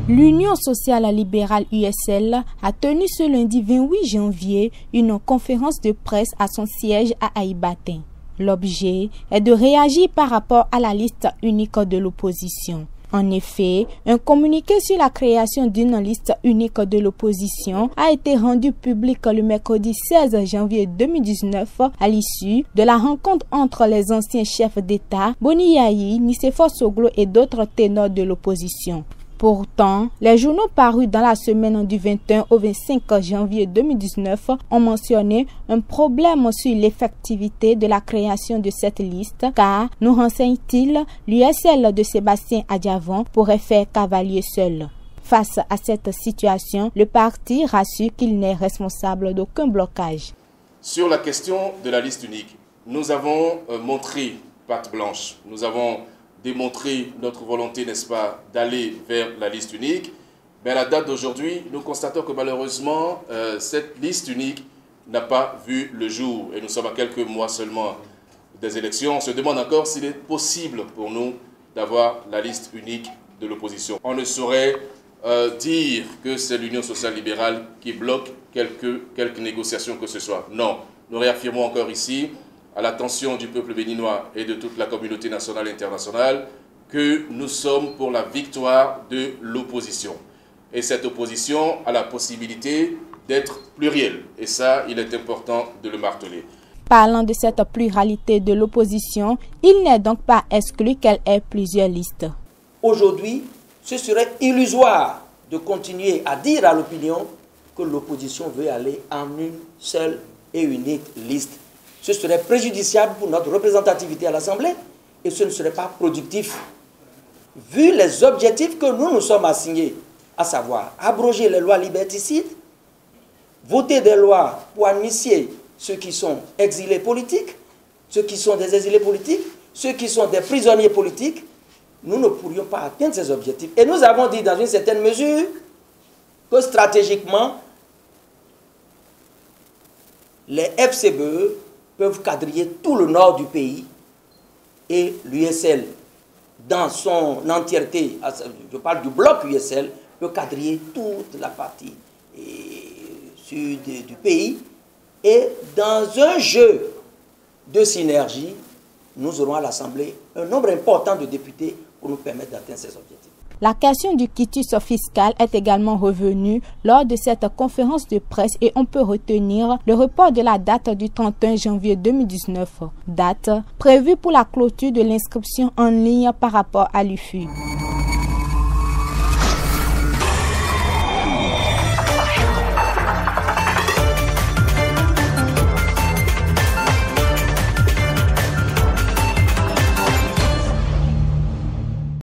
L'Union sociale libérale USL a tenu ce lundi 28 janvier une conférence de presse à son siège à Aïbatin. L'objet est de réagir par rapport à la liste unique de l'opposition. En effet, un communiqué sur la création d'une liste unique de l'opposition a été rendu public le mercredi 16 janvier 2019 à l'issue de la rencontre entre les anciens chefs d'État, Boni Yayi, Nicéphore Soglo et d'autres ténors de l'opposition. Pourtant, les journaux parus dans la semaine du 21 au 25 janvier 2019 ont mentionné un problème sur l'effectivité de la création de cette liste, car, nous renseigne-t-il, l'USL de Sébastien Adjavon pourrait faire cavalier seul. Face à cette situation, le parti rassure qu'il n'est responsable d'aucun blocage. Sur la question de la liste unique, nous avons montré patte blanche. Nous avons démontrer notre volonté, n'est-ce pas, d'aller vers la liste unique. Mais à la date d'aujourd'hui, nous constatons que malheureusement, cette liste unique n'a pas vu le jour. Et nous sommes à quelques mois seulement des élections. On se demande encore s'il est possible pour nous d'avoir la liste unique de l'opposition. On ne saurait dire que c'est l'Union sociale libérale qui bloque quelques négociations que ce soit. Non, nous réaffirmons encore ici, à l'attention du peuple béninois et de toute la communauté nationale et internationale, que nous sommes pour la victoire de l'opposition. Et cette opposition a la possibilité d'être plurielle. Et ça, il est important de le marteler. Parlant de cette pluralité de l'opposition, il n'est donc pas exclu qu'elle ait plusieurs listes. Aujourd'hui, ce serait illusoire de continuer à dire à l'opinion que l'opposition veut aller en une seule et unique liste. Ce serait préjudiciable pour notre représentativité à l'Assemblée et ce ne serait pas productif. Vu les objectifs que nous nous sommes assignés, à savoir abroger les lois liberticides, voter des lois pour amnistier ceux qui sont exilés politiques, ceux qui sont des exilés politiques, ceux qui sont des prisonniers politiques, nous ne pourrions pas atteindre ces objectifs. Et nous avons dit dans une certaine mesure que stratégiquement, les FCBE peuvent quadriller tout le nord du pays et l'USL, dans son entièreté, je parle du bloc USL, peut quadriller toute la partie sud du pays. Et dans un jeu de synergie, nous aurons à l'Assemblée un nombre important de députés pour nous permettre d'atteindre ces objectifs. La question du quitus fiscal est également revenue lors de cette conférence de presse et on peut retenir le report de la date du 31 janvier 2019, date prévue pour la clôture de l'inscription en ligne par rapport à l'UFU.